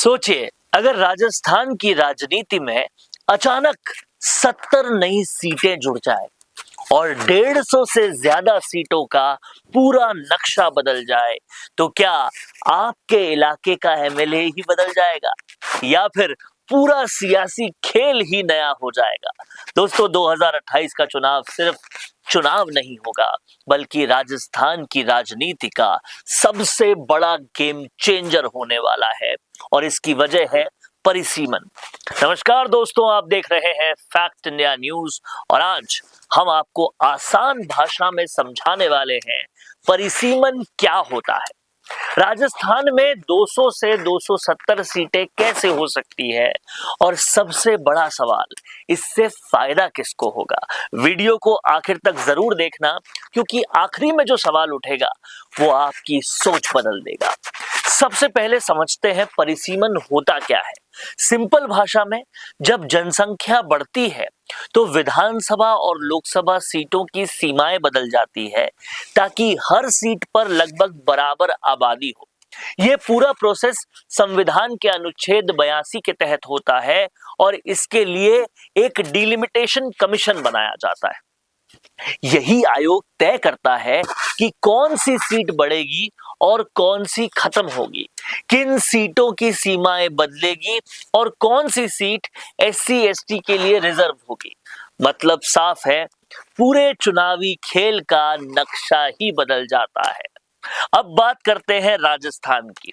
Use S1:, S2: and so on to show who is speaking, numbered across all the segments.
S1: सोचिए, अगर राजस्थान की राजनीति में अचानक 70 नई सीटें जुड़ जाए और 150 से ज्यादा सीटों का पूरा नक्शा बदल जाए, तो क्या आपके इलाके का एमएलए ही बदल जाएगा या फिर पूरा सियासी खेल ही नया हो जाएगा? दोस्तों, 2028 का चुनाव सिर्फ चुनाव नहीं होगा, बल्कि राजस्थान की राजनीति का सबसे बड़ा गेम चेंजर होने वाला है और इसकी वजह है परिसीमन। नमस्कार दोस्तों, आप देख रहे हैं फैक्ट इंडिया न्यूज और आज हम आपको आसान भाषा में समझाने वाले हैं परिसीमन क्या होता है। राजस्थान में 200 से 270 सीटें कैसे हो सकती है और सबसे बड़ा सवाल, इससे फायदा किसको होगा? वीडियो को आखिर तक जरूर देखना, क्योंकि आखिरी में जो सवाल उठेगा वो आपकी सोच बदल देगा। सबसे पहले समझते हैं परिसीमन होता क्या है। सिंपल भाषा में, जब जनसंख्या बढ़ती है तो विधानसभा और लोकसभा सीटों की सीमाएं बदल जाती है ताकि हर सीट पर लगभग बराबर आबादी हो। यह पूरा प्रोसेस संविधान के अनुच्छेद 82 के तहत होता है और इसके लिए एक डिलिमिटेशन कमीशन बनाया जाता है। यही आयोग तय करता है कि कौन सी सीट बढ़ेगी और कौन सी खत्म होगी, किन सीटों की सीमाएं बदलेगी और कौन सी सीट एससी एसटी के लिए रिजर्व होगी। मतलब साफ है, पूरे चुनावी खेल का नक्शा ही बदल जाता है। अब बात करते हैं राजस्थान की।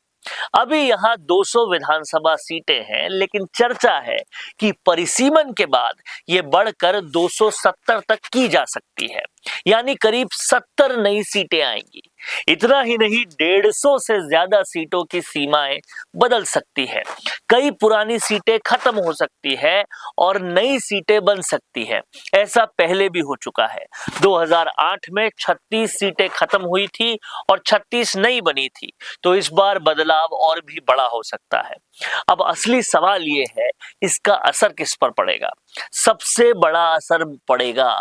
S1: अभी यहाँ 200 विधानसभा सीटें हैं, लेकिन चर्चा है कि परिसीमन के बाद ये बढ़कर 270 तक की जा सकती है, यानी करीब 70 नई सीटें आएंगी। इतना ही नहीं, 150 से ज्यादा सीटों की सीमाएं बदल सकती है। कई पुरानी सीटें खत्म हो सकती है और नई सीटें बन सकती है। ऐसा पहले भी हो चुका है। 2008 में 36 सीटें खत्म हुई थी और 36 नई बनी थी, तो इस बार बदलाव और भी बड़ा हो सकता है। अब असली सवाल ये है, इसका असर किस पर पड़ेगा? सबसे बड़ा असर पड़ेगा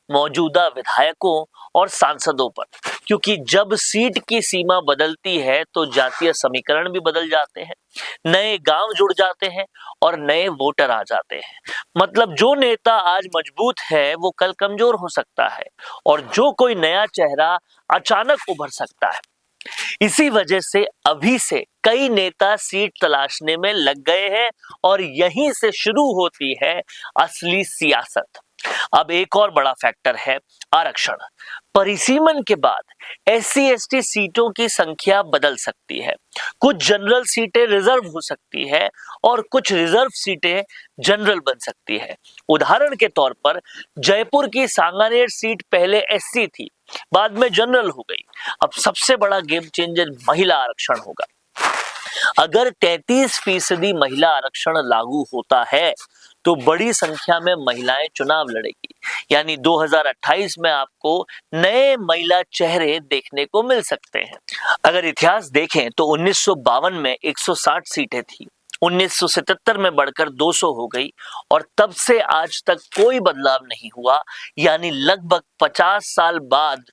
S1: मौजूदा विधायकों और सांसदों पर, क्योंकि जब सीट की सीमा बदलती है तो जातीय समीकरण भी बदल जाते हैं, नए गांव जुड़ जाते हैं और नए वोटर आ जाते हैं। मतलब जो नेता आज मजबूत है वो कल कमजोर हो सकता है और जो कोई नया चेहरा अचानक उभर सकता है। इसी वजह से अभी से कई नेता सीट तलाशने में लग गए हैं और यहीं से शुरू होती है असली सियासत। अब एक और बड़ा फैक्टर है आरक्षण। परिसीमन के बाद एससी एसटी सीटों की संख्या बदल सकती है। कुछ जनरल सीटें रिजर्व हो सकती है और कुछ रिजर्व सीटें जनरल बन सकती है। उदाहरण के तौर पर जयपुर की सांगानेर सीट पहले एससी थी, बाद में जनरल हो गई। अब सबसे बड़ा गेम चेंजर महिला आरक्षण होगा। अगर 33% महिला आरक्षण लागू होता है तो बड़ी संख्या में महिलाएं चुनाव लड़ेगी, यानी 2028 में आपको नए महिला चेहरे देखने को मिल सकते हैं। अगर इतिहास देखें तो 1952 में 160 सीटें थी, 1977 में बढ़कर 200 हो गई और तब से आज तक कोई बदलाव नहीं हुआ, यानी लगभग 50 साल बाद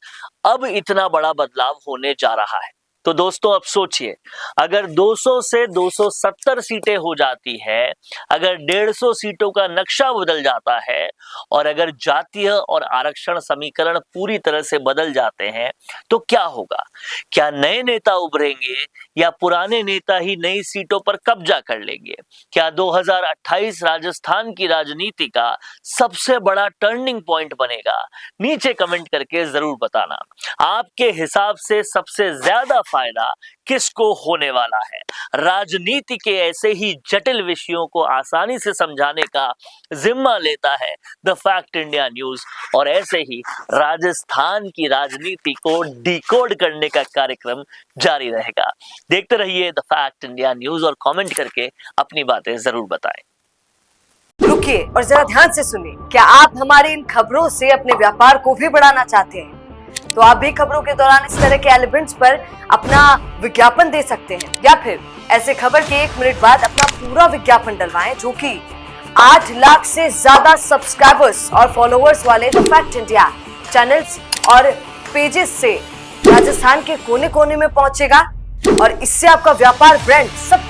S1: अब इतना बड़ा बदलाव होने जा रहा है। तो दोस्तों, अब सोचिए, अगर 200 से 270 सीटें हो जाती है, अगर 150 सीटों का नक्शा बदल जाता है और अगर जातीय और आरक्षण समीकरण पूरी तरह से बदल जाते हैं, तो क्या होगा? क्या नए नेता उभरेंगे या पुराने नेता ही नई सीटों पर कब्जा कर लेंगे? क्या 2028 राजस्थान की राजनीति का सबसे बड़ा टर्निंग पॉइंट बनेगा? नीचे कमेंट करके जरूर बताना। आपके हिसाब से सबसे ज्यादा फायदा किसको होने वाला है? राजनीति के ऐसे ही जटिल विषयों को आसानी से समझाने का जिम्मा लेता है द फैक्ट इंडिया न्यूज और ऐसे ही राजस्थान की राजनीति को डिकोड करने का कार्यक्रम जारी रहेगा। देखते रहिए द फैक्ट इंडिया न्यूज और कमेंट करके अपनी बातें जरूर बताएं।
S2: रुकिए और जरा ध्यान से सुनिए। क्या आप हमारी इन खबरों से अपने व्यापार को भी बढ़ाना चाहते हैं? तो आप भी खबरों के दौरान इस तरह के एलिमेंट्स पर अपना विज्ञापन दे सकते हैं, या फिर ऐसे खबर के 1 मिनट बाद अपना पूरा विज्ञापन डलवाएं, जो कि 8 लाख से ज्यादा सब्सक्राइबर्स और फॉलोअर्स वाले द फैक्ट इंडिया चैनल्स और पेजेस से राजस्थान के कोने कोने में पहुंचेगा और इससे आपका व्यापार, ब्रांड सब